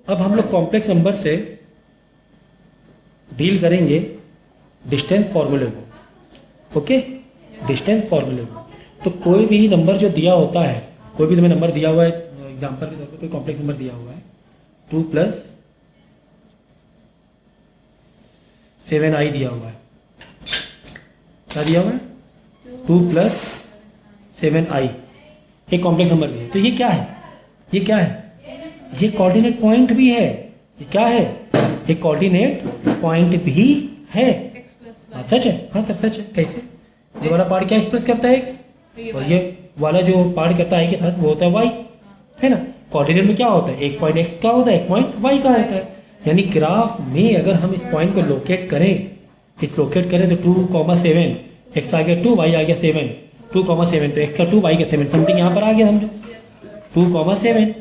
अब हम लोग कॉम्प्लेक्स नंबर से डील करेंगे डिस्टेंस फॉर्मूले को। ओके, डिस्टेंस फॉर्मूले को। तो कोई भी नंबर जो दिया होता है, कोई भी तुम्हें नंबर दिया हुआ है, एग्जांपल के तौर पर कोई कॉम्प्लेक्स नंबर दिया हुआ है 2 + 7i दिया हुआ है। क्या दिया हुआ है? 2 + 7i एक कॉम्प्लेक्स नंबर दिया। तो ये क्या है? ये क्या है? ये कोऑर्डिनेट पॉइंट भी है। ये क्या है? ये कोऑर्डिनेट पॉइंट भी है। हाँ सच है, हाँ सर सच है। कैसे? ये वाला पार्ट क्या एक्सप्रेस करता है x, और ये वाला जो पार्ट करता है के साथ वो होता है y, है ना। कोऑर्डिनेट में क्या होता है? एक पॉइंट x का होता है, एक पॉइंट y का होता है। यानी ग्राफ में अगर हम इस पॉइंट को लोकेट करें, तो 2,7 x आ गया 2, y आ गया 7, 2,7 तो x का 2, y का 7, समथिंग यहाँ पर आ गया समझो 2,7,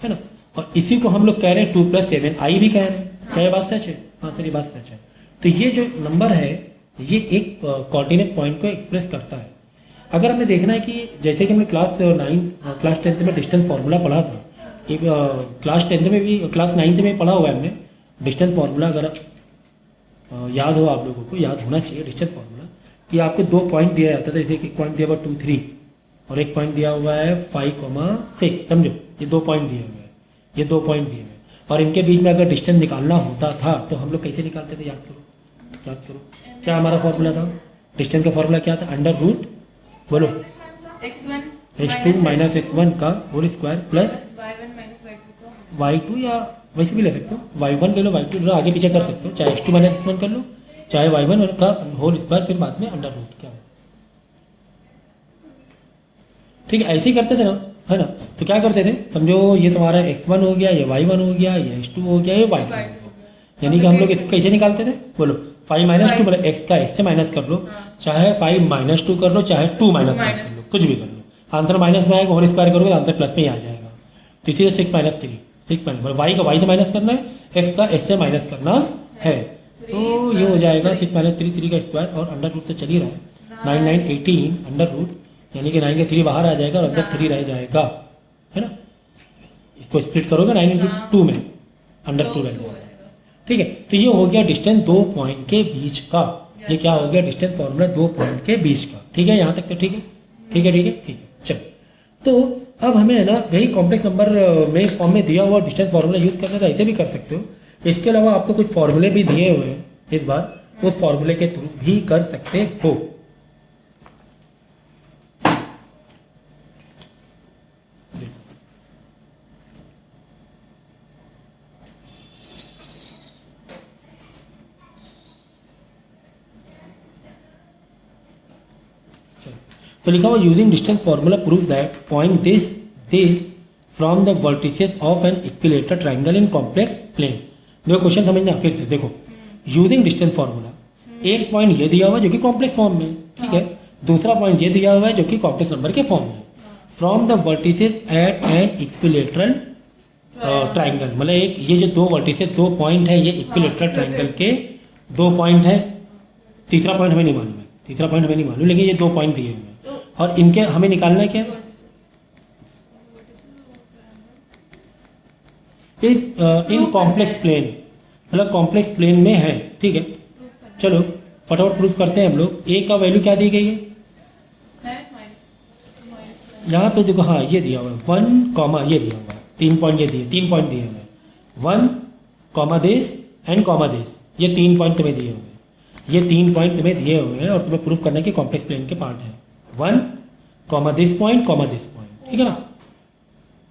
है ना। और इसी को हम लोग कह रहे हैं 2 + 7i भी कह रहे हैं। क्या ये बात सच है? हाँ सर ये बात सच है। तो ये जो नंबर है ये एक कोऑर्डिनेट पॉइंट को एक्सप्रेस करता है। अगर हमें देखना है कि जैसे कि हमने क्लास 10th में डिस्टेंस फार्मूला पढ़ा था, क्लास 10th में भी, क्लास 9th में पढ़ा हुआ है हमने डिस्टेंस फार्मूला। अगर याद हो आप लोगों को, याद होना चाहिए डिस्टेंस फार्मूला, कि आपको 2 पॉइंट दिया जाता था। जैसे कि एक पॉइंट दिया हुआ 2, 3 और एक पॉइंट दिया हुआ है 5,6, समझो ये 2 पॉइंट दिए हुए हैं, ये 2 पॉइंट दिए हुए हैं। और इनके बीच में अगर डिस्टेंस निकालना होता था तो हम लोग कैसे निकालते थे? याद करो, याद करो। क्या हमारा फॉर्मूला था? डिस्टेंस का फॉर्मूला क्या था? √ बोलो x2 - x1 का होल स्क्वायर प्लस y2, या वैसे भी ले सकते हो, y1 ले लो, y2 ले लो, आगे पीछे कर सकते हो, चाहे x2 - x1 कर लो, चाहे y1 का होल स्क्वायर, फिर बाद में √ क्या। ठीक है, ऐसे ही करते थे ना, है ना। तो क्या करते थे, समझो ये तुम्हारा x1 हो गया, ये y1 हो गया, ये x2 हो गया, ये y2 हो गया। यानी कि हम लोग इसको कैसे निकालते थे? बोलो 5 - 2, मतलब x का x से माइनस कर लो, चाहे 5 - 2 कर लो, चाहे 2 - 5 कर लो, कुछ भी कर लो, आंसर माइनस में आएगा, होल स्क्वायर करोगे तो आंसर प्लस में ही आ जाएगा। तो इसी 6 - 3, 6 - y का y से माइनस करना है, x का x से माइनस करना है। तो ये हो जाएगा 6 - 3, 3 का स्क्वायर, और √ तो चल ही रहा है, 9, 9, 18 √ यानी कि 9 के 3 बाहर आ जाएगा और अंदर 3 रह जाएगा, है ना। इसको स्प्लिट करोगे 9 × 2 में, √2 रह जाएगा। ठीक है, तो ये हो गया डिस्टेंस 2 पॉइंट के बीच का। ये क्या हो गया? डिस्टेंस फॉर्मूला 2 पॉइंट के बीच का। ठीक है, यहाँ तक तो ठीक है, ठीक है, ठीक है, ठीक है। चलो, तो अब हमें है ना यही कॉम्प्लेक्स नंबर में फॉर्म में दिया हुआ डिस्टेंस फॉर्मूला यूज़ करना था, ऐसे भी कर सकते हो। इसके अलावा आपको कुछ फॉर्मूले भी दिए हुए हैं इस बार, उस फॉर्मूले के थ्रू भी कर सकते हो। तो लिखा हुआ using distance formula prove that point this from the vertices of an equilateral triangle in complex plane. देखो क्वेश्चन समझना फिर से, देखो यूजिंग डिस्टेंस फॉर्मूला, एक पॉइंट ये दिया हुआ है जो कि कॉम्प्लेक्स फॉर्म में, ठीक है, दूसरा पॉइंट ये दिया हुआ है जो कि कॉम्प्लेक्स नंबर के फॉर्म में। From the vertices at an equilateral triangle, मतलब एक ये जो 2 वर्टिसेस 2 पॉइंट है, ये इक्विलेटरल ट्राइंगल के 2 पॉइंट है। तीसरा पॉइंट हमें नहीं मालूम है, तीसरा पॉइंट हमें नहीं मालूम, लेकिन ये 2 पॉइंट दिए हुए हैं और इनके हमें निकालना है क्या? इस इन कॉम्प्लेक्स प्लेन, मतलब कॉम्प्लेक्स प्लेन में है। ठीक है, चलो फटाफट प्रूफ करते हैं हम लोग। ए का वैल्यू क्या दी गई है यहाँ पे? देखो हाँ ये दिया हुआ है 1, ये दिया हुआ है 3 पॉइंट, ये दिए 3 पॉइंट दिए हुए हैं 1, दिस एंड दिस, ये 3 पॉइंट तुम्हें दिए हुए हैं, ये 3 पॉइंट तुम्हें दिए हुए हैं और तुम्हें प्रूफ करना है कि कॉम्प्लेक्स प्लेन के पार्ट है 1, दिस पॉइंट, ठीक है ना।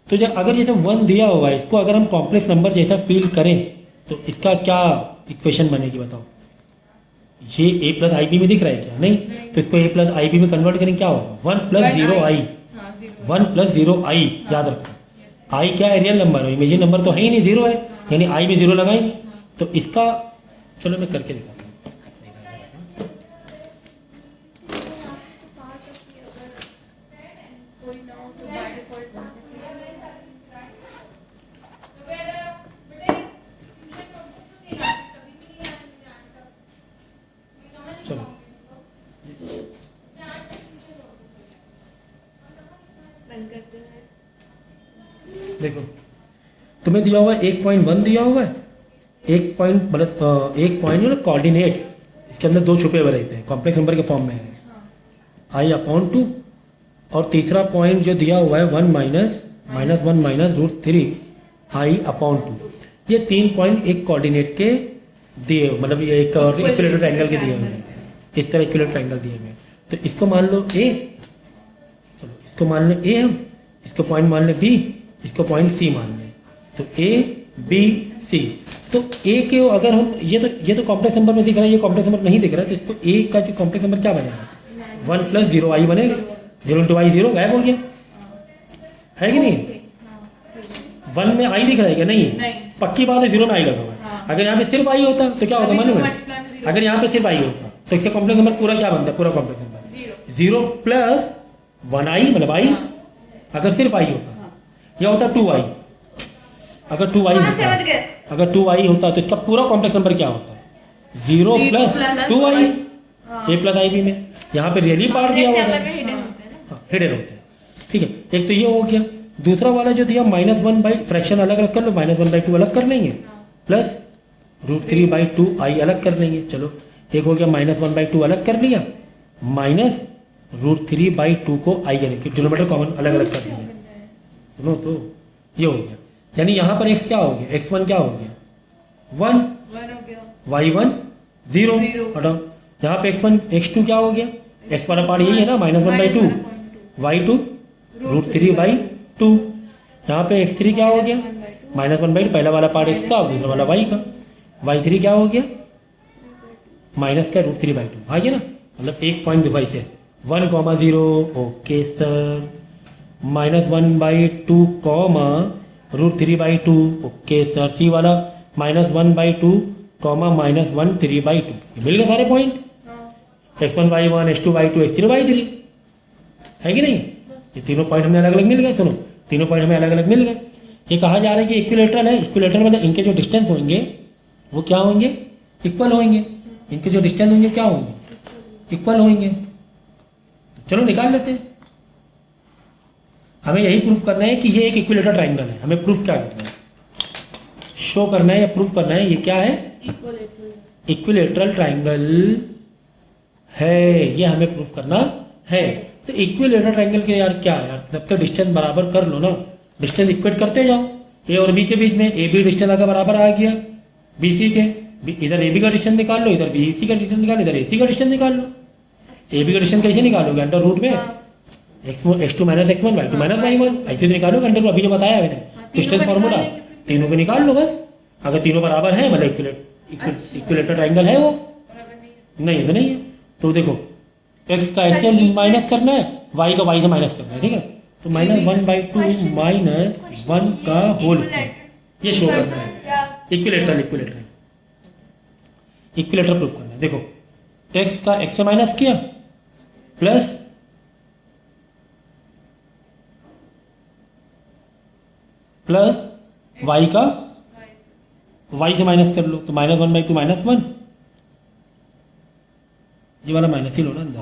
तो जब अगर जैसे 1 दिया हुआ है, इसको अगर हम कॉम्प्लेक्स नंबर जैसा फील करें तो इसका क्या इक्वेशन बनेगी बताओ? ये a + ib में दिख रहा है क्या? नहीं। तो इसको a + ib में कन्वर्ट करें, क्या होगा? 1 + 0i, 1 + 0i, याद रखो। i क्या है? रियल नंबर है, इमेजिन नंबर तो है ही नहीं, 0 है, यानी i में 0 लगाएंगे। तो इसका चलो मैं करके दिखाता हूँ। चलो देखो, तुम्हें दिया हुआ है 1.1 दिया हुआ है, 1 पॉइंट मतलब 1 पॉइंट मतलब कोऑर्डिनेट, इसके अंदर 2 छुपे हुए रहते हैं, कॉम्प्लेक्स नंबर के फॉर्म में है i/2, और तीसरा पॉइंट जो दिया हुआ है 1 माइनस -1 माइनस √3 i/2। ये 3 पॉइंट एक कोऑर्डिनेट के दिए, मतलब ये एक इक्विलेटरल ट्रायंगल के दिए हुए हैं, इस तरह इक्विलेटरल ट्रायंगल दिए हुए हैं। तो इसको मान लो a, चलो इसको मान लें a, हम इसको पॉइंट मान लें b, इसको पॉइंट c मान लें। तो a b c, तो a के अगर हम ये तो कॉम्प्लेक्स नंबर में दिख रहा है, ये कॉम्प्लेक्स नंबर नहीं दिख रहा है, तो इसको a का जो कॉम्प्लेक्स नंबर क्या बनेगा, 1 + 0i बनेगा। 0 × i 0 गायब हो गया, है कि नहीं? 1 में i दिख रहा है क्या? नहीं है, पक्की बात है 0 में i लगा हुआ है। अगर यहाँ पे सिर्फ i होता तो क्या होता मालूम है? अगर यहाँ पे सिर्फ i होता तो इसका कॉम्प्लेक्स नंबर पूरा क्या बनता है? पूरा कॉम्प्लेक्स नंबर 0 + 1i मतलब i, अगर सिर्फ i होता, या होता 2i, अगर 2i होता, अगर 2i होता तो इसका पूरा कॉम्प्लेक्स नंबर क्या होता? 0 + 2i, a + ib में यहाँ पे रियली पार्ट दिया हुआ है, हिडन होते हैं। ठीक है, एक तो ये हो गया। दूसरा वाला जो दिया -1 फ्रैक्शन अलग अलग कर लो, -1/2 अलग कर लेंगे, प्लस √3/2 i अलग कर लेंगे। चलो एक हो गया -1/2 अलग कर लिया, माइनस √3/2 को i यानी कि डिनोमिनेटर कॉमन अलग अलग कर लिया। सुनो तो ये हो गया, यानी यहाँ पर x क्या हो गया, x1 क्या हो गया 1, y1 0, हटाओ। यहाँ पे x2 क्या हो गया, x वाला पार्ट यही है ना -1/2, y2 √3/2। यहाँ पे x3 क्या हो गया -1/2, पहला वाला पार्ट x का और दूसरा वाला y का। y3 क्या हो गया माइनस का √3/2, हाँ ये ना, मतलब एक पॉइंट डिवाइस है 1,0, ओके सर, -1/2 √3/2, ओके सर। सी वाला -1/2 -1/3/2, मिल गए सारे point, x1 y1, x2 y2, x3 y3, है कि नहीं? ये तीनों पॉइंट हमें अलग अलग मिल गए। सुनो, तीनों पॉइंट हमें अलग अलग मिल गए। ये कहा जा रहा है कि इक्विलेटरल है, इक्विलेटरल मतलब इनके जो डिस्टेंस होंगे वो क्या होंगे, इक्वल होंगे। इनके जो डिस्टेंस होंगे क्या होंगे, इक्वल होंगे। चलो निकाल लेते हैं। हमें यही प्रूफ करना है कि ये एक इक्विलेटरल ट्रायंगल है। हमें प्रूफ क्या करना है, शो करना है या प्रूफ करना है ये क्या है, इक्विलेटरल ट्रायंगल है, ये हमें प्रूफ करना है। तो इक्विलेटरल ट्रायंगल के यार क्या है यार, सबका डिस्टेंस बराबर कर लो ना, डिस्टेंस इक्वेट करते जाओ। ए और बी के बीच में ए बी डिस्टेंस अगर बराबर आ गया बी सी के, इधर ए बी का डिस्टेंस निकाल लो, इधर बी सी का डिस्टेंस निकाल लो, इधर ए सी का डिस्टेंस निकाल लो। ए बी का डिस्टेंस कैसे निकालोगे, अंडर रूट में x2 - x1 y2 - y1, ऐसे तो निकालोगे अंडर रूट, अभी जो बताया मैंने डिस्टेंस फॉर्मूला, तीनों को निकाल लो बस। अगर तीनों बराबर है मतलब इक्विलेटरल ट्रायंगल है वो, नहीं है तो नहीं है। तो देखो x का x से माइनस करना है, y का y से माइनस करना है, ठीक है। तो -1/2 -1 का होल स्क्वायर, ये शो करना है इक्विलेटरल प्रूफ करना है। देखो x का x से माइनस किया, प्लस y का y से माइनस कर लो, तो -1/2 -1, ये वाला माइनस ही लो ना अंदर,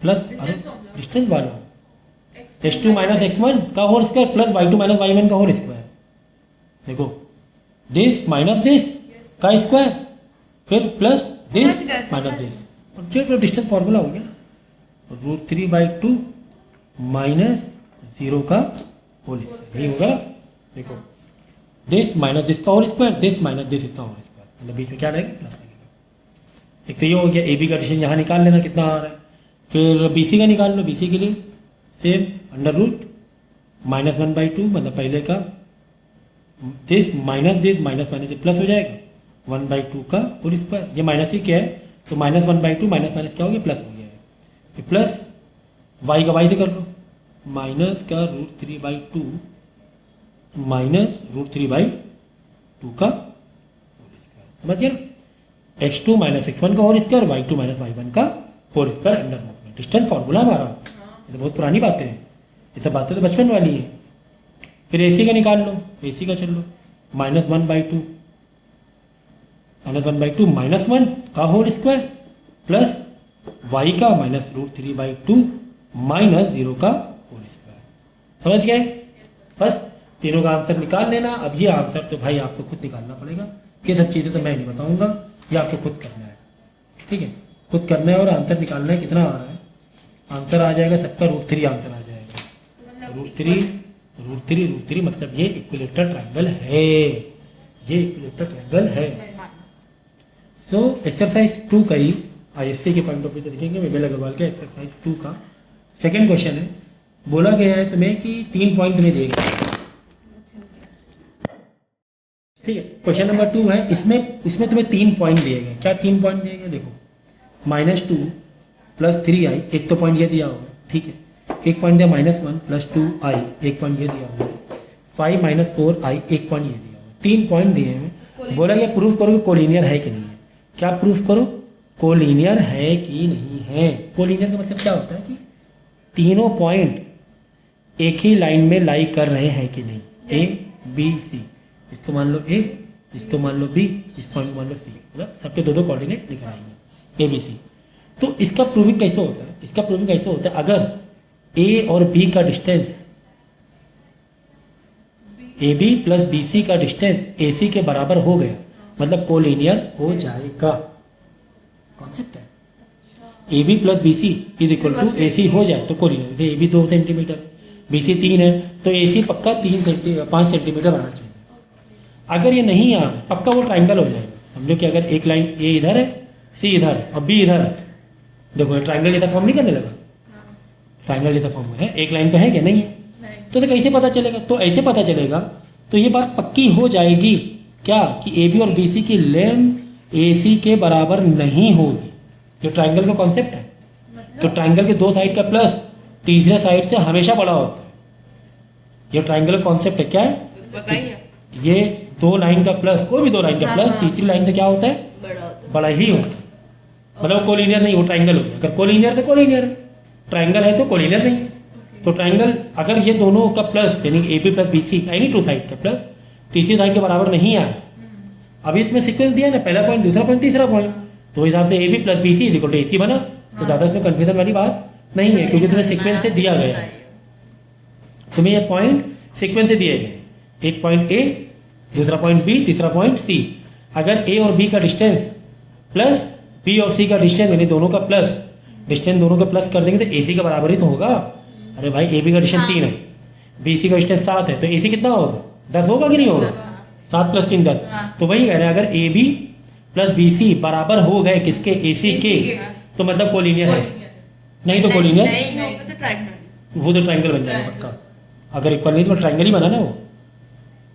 प्लस डिस्टेंस वाला x2 - x1 का whole square plus y2 - y1 का होल स्क्वायर। देखो दिस माइनस दिस का स्क्वायर, फिर प्लस दिस माइनस दिस, और जो डिस्टेंस फॉर्मूला हो गया √3/2 -0 का होल स्क्वायर, यही होगा। देखो दिस माइनस दिस का whole square, this minus this का होल स्क्वायर, मतलब बीच में क्या रहेगा, प्लस लगेगा। एक तो ये हो गया, ए बी का डिस्टेंस यहाँ निकाल लेना कितना आ रहा है। फिर बी सी का निकाल लो, बी सी के लिए सेम अंडर रूट -1/2 मतलब पहले का दिस माइनस से प्लस हो जाएगा 1/2 का होल स्क्वायर, ये माइनस ही क्या है, तो -1/2 माइनस क्या हो गया, प्लस हो गया है। फिर प्लस y का y से कर लो, माइनस का √3/2 -√3/2 का होल स्क्वायर, समझ गया ना। x2 - x1 का होल स्क्वायर, y2 - y1 का होल स्क्वायर अंडर रूट में, डिस्टेंस फॉर्मूला हमारा। ये तो बहुत पुरानी बातें हैं, ये सब बातें तो बचपन वाली है। फिर AC का निकाल लो, AC का चल लो, -1/2 -1 का होल स्क्वायर प्लस y का -√3/2 -0 का होल स्क्वायर, समझ गए बस। तीनों का आंसर निकाल लेना। अब ये आंसर तो भाई आपको खुद निकालना पड़ेगा, ये सब चीज़ें तो मैं नहीं बताऊंगा, ये आपको खुद करना है, ठीक है, खुद करना है और आंसर निकालना है। कितना आ रहा है आंसर? आ जाएगा सबका √3 आंसर आ जाएगा। √3 मतलब ये इक्विलेटरल ट्रायंगल है, ये इक्विलेटरल ट्रायंगल है। सो एक्सरसाइज 2 का ही ISC के पॉइंट ऑफ व्यू से देखेंगे, विवेल अग्रवाल के एक्सरसाइज 2 का सेकंड क्वेश्चन है। बोला गया है तुम्हें कि 3 पॉइंट तुम्हें दिए गए, ठीक है। क्वेश्चन नंबर 2 है, इसमें तुम्हें 3 पॉइंट दिए गए। क्या 3 पॉइंट दिए गए? देखो -2 + 3i, एक तो पॉइंट ये दिया होगा, ठीक है। एक पॉइंट दिया -1 + 2i, एक पॉइंट ये दिया होगा। 5 - 4i, एक पॉइंट ये दिया होगा। 3 पॉइंट दिए हैं। बोला ये प्रूफ करो कि कोलिनियर है कि नहीं है। क्या प्रूफ करो? कोलिनियर है कि नहीं है। कोलिनियर का मतलब क्या होता है कि तीनों पॉइंट एक ही लाइन में लाई कर रहे हैं कि नहीं। A B C, इसको मान लो A, इसको मान लो B, इस पॉइंट को मान लो C, मतलब सबके दो कोऑर्डिनेट लिख आएंगे A B C। तो इसका प्रूविंग कैसे होता है? इसका प्रूविंग कैसे होता है? अगर A और B का डिस्टेंस, AB + BC का डिस्टेंस AC के बराबर हो गया, मतलब कोलिनियर हो जाएगा। कॉन्सेप्ट है। AB + BC = AC हो जाए तो कोलिनियर। जैसे AB 2 सेंटीमीटर, BC 3 है, तो AC पक्का 5 सेंटीमीटर आना चाहिए। अगर ये नहीं आ पक्का वो ट्राइंगल हो जाएगा। समझो कि अगर एक लाइन A इधर है, C इधर है और B इधर है, देखो ट्राइंगल जैसा फॉर्म नहीं करने लगा, ट्राइंगल जैसा फॉर्म है। एक लाइन पे है क्या? नहीं है। तो कैसे पता चलेगा? तो ऐसे पता चलेगा। तो ये बात पक्की हो जाएगी क्या कि AB और BC की लेंथ AC के बराबर नहीं होगी। जो ट्राइंगल का कॉन्सेप्ट है, तो ट्राइंगल के 2 साइड का प्लस तीसरे साइड से हमेशा बड़ा होता है। ये ट्राइंगल का कॉन्सेप्ट है। क्या है? बताइए। ये 2 लाइन का प्लस, कोई भी 2 लाइन का प्लस तीसरी लाइन से क्या होता है? बड़ा ही होता है। मतलब कोलिनियर नहीं, वो ट्राइंगल हो गया। अगर कोलिनियर तो कोलिनियर, ट्राइंगल है तो कोलिनियर नहीं है। तो ट्राइंगल अगर ये दोनों का प्लस यानी AB + BC एनी 2 साइड का प्लस तीसरी साइड के बराबर नहीं आया, अभी इसमें सीक्वेंस दिया ना, पहला पॉइंट, दूसरा पॉइंट, तीसरा पॉइंट, तो हिसाब से AB + BC = AC बना। तो ज़्यादा इसमें कन्फ्यूजन वाली बात नहीं है, क्योंकि तुम्हें सीक्वेंस से दिया गया है। तुम्हें ये पॉइंट सीक्वेंस से दिए गए, एक पॉइंट A, दूसरा पॉइंट B, तीसरा पॉइंट C। अगर A और B का डिस्टेंस प्लस B और C का डिस्टेंस यानी दोनों का प्लस, डिस्टेंस दोनों का प्लस कर देंगे तो AC का बराबर ही तो होगा। अरे भाई AB का डिस्टेंस 3 है, BC का डिस्टेंस 7 है, तो AC कितना होगा? 10 होगा कि नहीं होगा? 7 + 3 10। तो वही कह रहे हैं, अगर AB + BC बराबर हो गए किसके? AC के, तो मतलब कोलिनियर है। नहीं तो कोलिनियर नहीं, वो तो ट्राइंगल बन जाएगा पक्का। अगर इक्वल नहीं तो ट्राइंगल ही बना ना वो,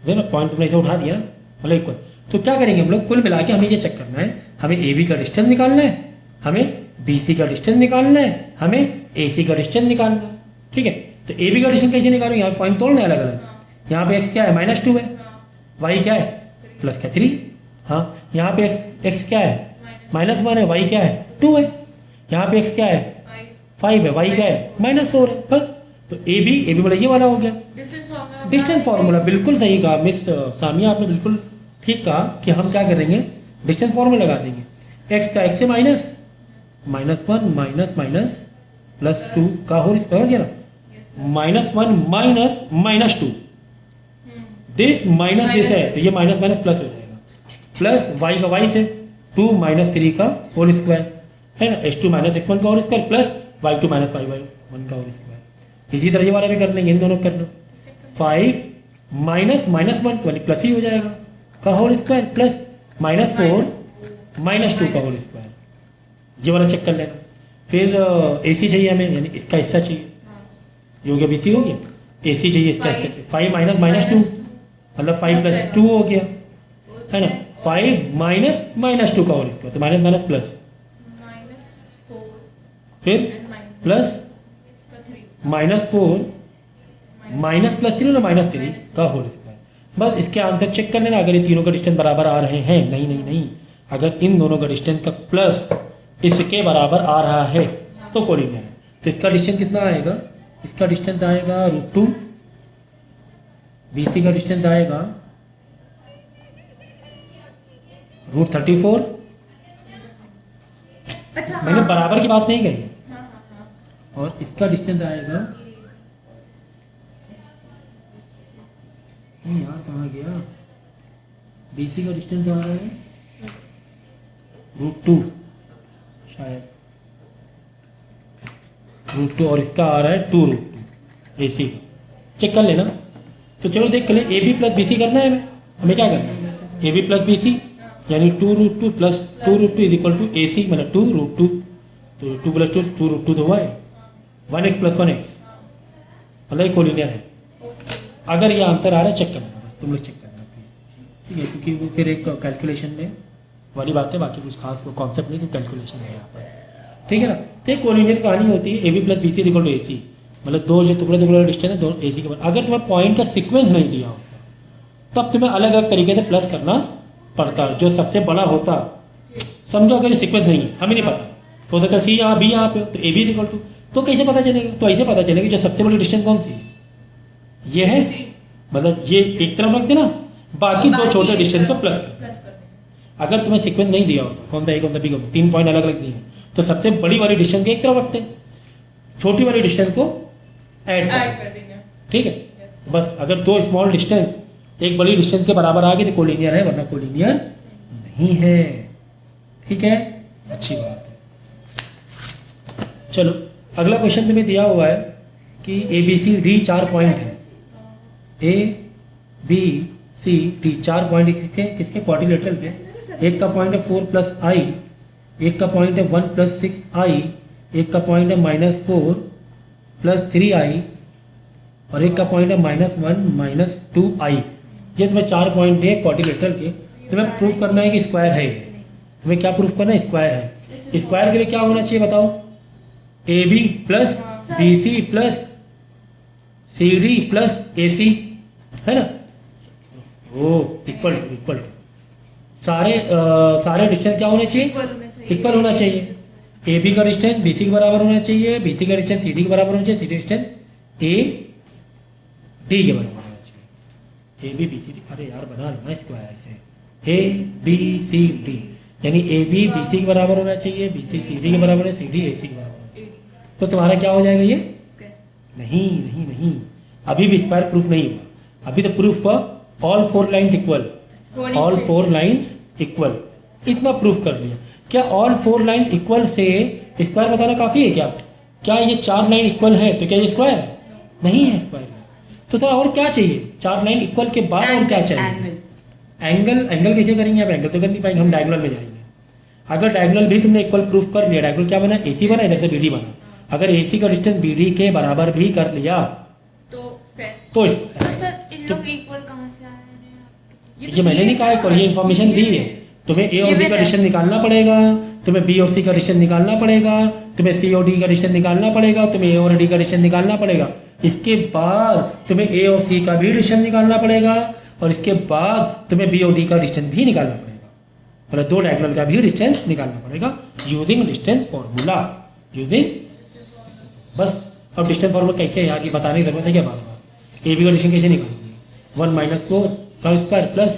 देखो पॉइंट तुमने इसे उठा दिया, मतलब इक्वल। तो क्या करेंगे हम लोग? कुल मिला के हमें ये चेक करना है, हमें AB का डिस्टेंस निकालना है, हमें BC का डिस्टेंस निकालना है, हमें AC का डिस्टेंस निकालना है, ठीक है। तो AB का डिस्टेंस कैसे निकालूँ? यहाँ पॉइंट तोड़ना है अलग अलग। यहाँ पे x क्या है? -2 है, y क्या है? +3। हाँ, यहाँ पे x क्या है? -1 है, y क्या है? 2 है। यहाँ पे x क्या है? 5 है, y क्या है? -4 है, बस। तो AB मतलब ये वाला हो गया डिस्टेंस फार्मूला। बिल्कुल सही कहा मिस सामिया, आपने बिल्कुल ठीक कहा कि हम क्या करेंगे? डिस्टेंस फार्मूला लगा देंगे। x का x से माइनस, -1 माइनस माइनस +2 का होल स्क्वायर हो गया ना, -1 -2 दिस माइनस दिस है, तो ये माइनस माइनस प्लस हो जाएगा, प्लस y का y से 2 - 3 का होल स्क्वायर है ना, x2 - x1 का whole square plus y2 - 5y1 का होल स्क्वायर। इसी तरह ये वाला भी कर लेंगे, इन दोनों को करना। 5 - -1 यानी प्लस ही हो जाएगा का होल स्क्वायर प्लस -4 -2 का होल स्क्वायर। ये वाला चेक कर लेना। फिर AC चाहिए हमें, यानी इसका हिस्सा चाहिए। ये हो गया, BC हो गया। AC चाहिए, इसका हिस्सा चाहिए। 5 - -2 मतलब 5 + 2 हो गया, है ना। 5 - -2 का होल स्क्वायर, तो माइनस माइनस प्लस, फिर प्लस -4 +3 ना -3 का होल स्क्वायर। बस इसके आंसर चेक कर लेना। अगर ये तीनों का डिस्टेंस बराबर आ रहे हैं, नहीं, अगर इन दोनों का डिस्टेंस का प्लस इसके बराबर आ रहा है तो कोलिनियर है। तो इसका डिस्टेंस कितना आएगा? इसका डिस्टेंस आएगा √2, BC का डिस्टेंस आएगा √34। मैंने बराबर की बात नहीं कही। और इसका डिस्टेंस आएगा नहीं यार कहाँ गया, BC का डिस्टेंस आ रहा है √2 शायद, √2 और इसका आ रहा है 2√2 AC का, चेक कर लेना। तो चलो देख ले, AB प्लस BC करना है हमें क्या करना है, AB प्लस BC यानी 2√2 plus 2√2 is equal to AC मतलब 2√2, तो 2 प्लस 2 2√2 तो हुआ है 1x प्लस 1x मतलब ये कोलिनियर है। अगर ये आंसर आ रहा है चेक करना, बस तुम लोग चेक करना प्लीज, ठीक है, क्योंकि वो फिर एक कैलकुलेशन में वाली बात है, बाकी कुछ खास कॉन्सेप्ट नहीं, तो कैलकुलेशन है यहाँ पर, ठीक है ना। तो एक कोलिनियर कहानी होती है AB plus BC equal to AC, मतलब दो जो टुकड़े टुकड़े डिस्टेंस है दो AC के बाद, अगर तुम्हें पॉइंट का सीक्वेंस नहीं दिया होता तब तुम्हें अलग अलग तरीके से प्लस करना पड़ता, जो सबसे बड़ा होता। समझो अगर सीक्वेंस नहीं है, हमें नहीं पता, हो सकता है C यहाँ B यहाँ पे, तो AB इक्वल टू, तो कैसे पता चलेगा, तो ऐसे पता चलेगा जो सबसे बड़ी डिस्टेंस कौन सी है, ये है, मतलब ये एक तरफ रख देना, बाकी दो छोटे डिस्टेंस को प्लस कर। अगर तुम्हें सीक्वेंस नहीं दिया होता कौन सा A कौन सा B कौन सा, 3 पॉइंट अलग अलग दिए हैं, तो सबसे बड़ी वाली डिस्टेंस को एक तरफ रखते हैं, छोटी वाली डिस्टेंस को ऐड कर देंगे, ठीक है। तो बस अगर दो स्मॉल डिस्टेंस एक बड़ी डिस्टेंस के बराबर आ गई तो कोलिनियर है, वरना कोलिनियर नहीं है, ठीक है, अच्छी बात है। चलो अगला क्वेश्चन तुम्हें दिया हुआ है कि ABCD 4 पॉइंट है, ABCD 4 पॉइंट किसके क्वाड्रिलेटरल पे, एक का पॉइंट है 4 प्लस I, एक का पॉइंट है 1 प्लस 6I, एक का पॉइंट है -4 प्लस 3I और एक का पॉइंट है -1 -2I। ये तुम्हें 4 पॉइंट है क्वाड्रिलेटरल के, तुम्हें प्रूफ करना है कि स्क्वायर है, तुम्हें क्या प्रूफ करना है, स्क्वायर है। स्क्वायर के लिए क्या होना चाहिए बताओ, AB plus BC plus CD plus AC है ना, वो इक्वल टू सारे डिस्टेंस क्या होने चाहिए, इक्वल होना चाहिए। AB का डिस्टेंस BC के बराबर होना चाहिए, BC का डिस्टेंस CD के बराबर होना चाहिए, CD डिस्टेंस AD के बराबर होना चाहिए। AB BCD, अरे यार बना लो ना स्क्वायर से, ABCD यानी AB BC के बराबर होना चाहिए, BC CD के बराबर है, CD AC के बराबर होना चाहिए, तो तुम्हारा क्या हो जाएगा ये, नहीं, अभी भी स्क्वायर प्रूफ नहीं हुआ, अभी तो प्रूफ हुआ all 4 lines equal, all 4 lines equal, इतना प्रूफ कर लिया। क्या ऑल 4 लाइन इक्वल से स्क्वायर बताना काफ़ी है क्या ये 4 लाइन इक्वल है तो क्या ये स्क्वायर है, नहीं है स्क्वायर, तो थोड़ा और क्या चाहिए, 4 लाइन इक्वल के बाद और क्या चाहिए, एंगल कैसे करेंगे, आप एंगल तो कर नहीं पाएंगे, हम डायगोनल में जाएंगे। अगर डायगोनल भी तुमने इक्वल प्रूफ कर लिया, डायगोनल क्या बना, AC बना, इधर से BD बना, अगर AC का डिस्टेंस BD के बराबर भी कर लिया तो इक्वल कहाँ से आया, ये मैंने नहीं कहा इक्वल, ये इन्फॉर्मेशन दी है, तुम्हें A और B का डिस्टेंस निकालना पड़ेगा, तुम्हें B और C का डिस्टेंस निकालना पड़ेगा, तुम्हें C और D का डिस्टेंस निकालना पड़ेगा, तुम्हें A और D का डिस्टेंस निकालना पड़ेगा, इसके बाद तुम्हें A और C का भी डिस्टेंस निकालना पड़ेगा, और इसके बाद तुम्हें B और D का डिस्टेंस भी निकालना पड़ेगा, मतलब दो डायगोनल का भी डिस्टेंस निकालना पड़ेगा यूजिंग डिस्टेंस फॉर्मूला, यूजिंग, बस। अब डिस्टेंस फॉर्मूला कैसे है यार, ये बताने की जरूरत है क्या, बार AB का डिस्टेंस कैसे निकालोगे, 1 - 4 का स्क्वायर प्लस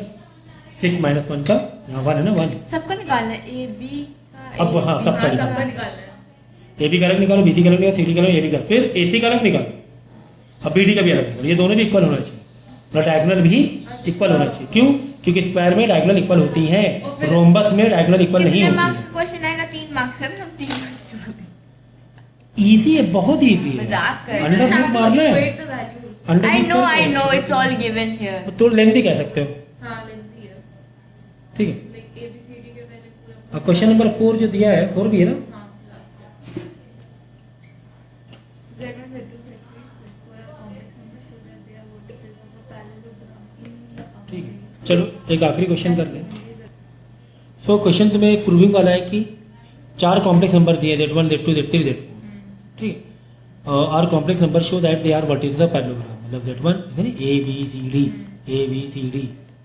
6 - 1 का, यहाँ 1 है ना, 1 सबका निकालना है, AB का, अब हाँ सबका निकालना है, AB का अलग निकालो, BC का अलग निकालो, CD का अलग, AD का, फिर AC का अलग निकालो, अब BD का भी अलग निकालो, ये दोनों भी इक्वल होना चाहिए, मतलब डायगोनल भी इक्वल होना चाहिए, क्यों, क्योंकि स्क्वायर में डायगोनल इक्वल होती है, रोम्बस में डायगोनल इक्वल नहीं होती है। क्वेश्चन आएगा 3 मार्क्स का, हम 3 मार्क्स इजी है, बहुत इजी है, मजाक कर, अंडर रूट मारना है, I know it's all given here, तो लेंथी कह सकते हो, हाँ लेंथी है, ठीक है। लाइक ABCD के पहले पूरा, अब क्वेश्चन नंबर 4 जो दिया है, 4 भी है ना, हाँ last Z1 Z2 Z3 Z4 complex number show that they are vertices of a parallelogram in, ठीक है। चलो एक आखिरी क्वेश्चन कर लें। सो क्वेश्चन तुम्हें एक प्रूविंग वाला है कि 4 कॉम्प्लेक्स नंबर दिए, Z1 Z2 Z3 Z4, ठीक है, are complex number show that they are vertices of parallelogram, मतलब Z1 है ना, ABCD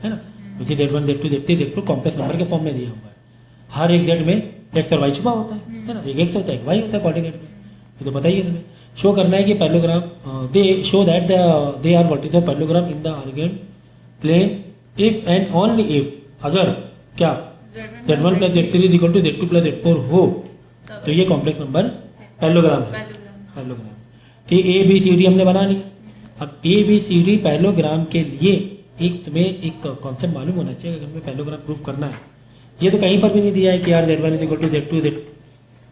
है ना, उसी Z1 Z2 Z3 Z4 complex number के फॉर्म में दिया हुआ है, हर एक Z में X और Y छुपा होता है ना, एक X होता है एक Y होता है कोऑर्डिनेट में, ये तो बताइए तुम्हें। शो करना है कि parallelogram, they show that they are vertices of parallelogram in the Argand plane if and only if, अगर क्या Z1 + Z3 = Z2 + Z4 हो तो ये कॉम्प्लेक्स नंबर पैरेललोग्राम है, पैरेललोग्राम। तो A B C D हमने बना लिया। अब A B C D parallelogram के लिए एक तुम्हें एक कॉन्सेप्ट मालूम होना चाहिए अगर हमें पैरेललोग्राम प्रूफ करना है। ये तो कहीं पर भी नहीं दिया है कि यार Z1 is equal to Z2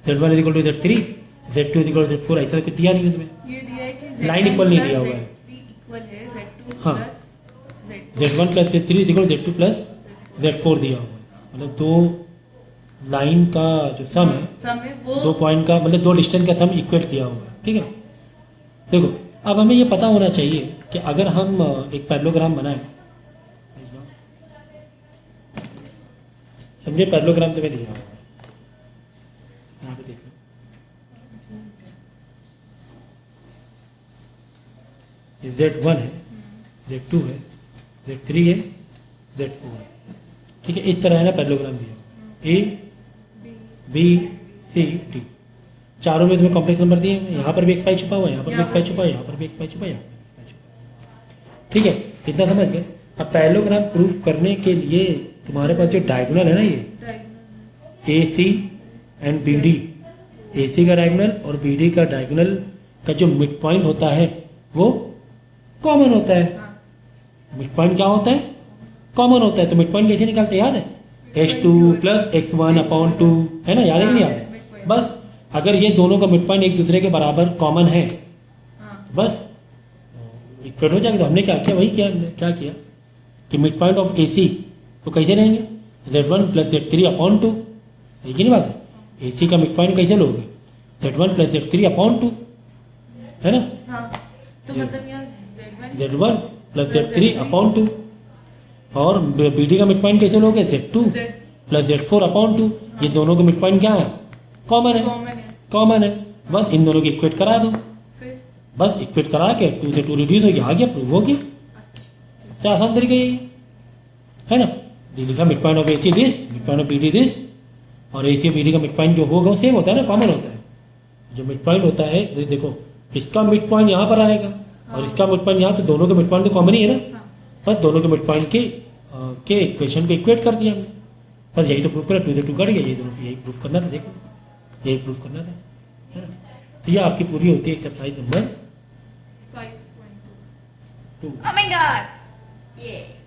Z1 is equal to Z3 Z2 is equal to Z4, ऐसा कुछ दिया नहीं है तुम्हें। ये दिया है कि Line equal नहीं दिया हुआ है। Z3 इक्वल है Z2 हाँ। Plus Z4 Z1 plus Z3 is equal Z2 plus Z4 दिया हुआ है। मतलब दो लाइन का जो सम है, समय वो दो पॉइंट का मतलब दो डिस्टेंस का सम इक्वेट दिया हुआ है। ठीक है, देखो अब हमें ये पता होना चाहिए कि अगर हम एक पैरेललोग्राम बनाएं, समझे पैरेललोग्राम तुम्हें दिया हुआ है, यहाँ पे देखो ये Z1 है, Z2 है, Z3 है, Z4 है। ठीक है, इस तरह है ना पैरेललोग्राम दिया A B C D, चारों में तुम्हें कॉम्प्लेक्स नंबर दिए हैं। यहाँ पर भी x5 छुपा हुआ है, यहाँ पर भी x5 छुपा है, यहाँ पर भी x5 छुपा है, यहाँ पर भी x5 छुपा है। ठीक है, इतना समझ गए। अब पैरेललोग्राम प्रूफ करने के लिए तुम्हारे पास जो डायगोनल है ना, ये AC एंड BD, AC का डायगोनल और BD का डायगोनल का जो मिड पॉइंट होता है वो कॉमन होता है। मिड पॉइंट क्या होता है? कॉमन होता है। तो मिड पॉइंट कैसे निकालते हैं याद है? H2 प्लस X1 अपॉन 2, है ना, याद है कि नहीं याद है? बस अगर ये दोनों का मिड पॉइंट एक दूसरे के बराबर कॉमन है, बस इक्वल हो जाएगा। तो हमने क्या किया, वही क्या किया कि मिड पॉइंट ऑफ AC तो कैसे रहेंगे? Z1 प्लस Z3 अपॉन 2, है कि नहीं बात है? AC का मिड पॉइंट कैसे लोगे? Z1 प्लस Z3 अपॉन 2, है ना? हाँ, तो मतलब यहाँ Z1 प्लस Z3 अपॉन 2, और BD का मिड पॉइंट कैसे लोगे? Z2 plus Z4 upon 2। ये दोनों का मिड पॉइंट क्या है? कॉमन है, कॉमन है। बस इन दोनों की इक्वेट करा दो, फिर बस इक्वेट करा के 2 से 2 रिड्यूस हो गया, आ गया, प्रूव हो गया। सबसे आसान तरीका यही है ना। ये लिखा mid point of AC this, mid point of BD this, और AC और BD का मिड पॉइंट जो होगा वो सेम होता है ना, कॉमन होता है। जो मिड पॉइंट होता है देखो, इसका मिड पॉइंट यहाँ पर आएगा और इसका मिड पॉइंट यहाँ, तो दोनों के मिड पॉइंट तो कॉमन ही है ना। बस दोनों के मिड पॉइंट के इक्वेशन को इक्वेट कर दिया हमने, बस यही तो प्रूफ करा। 2 से 2 कट गया, ये दोनों यही प्रूफ करना था। देखो यही प्रूफ करना था, है ना। तो ये आपकी पूरी होती है exercise number 5.2। 2। Oh my god! Yeah.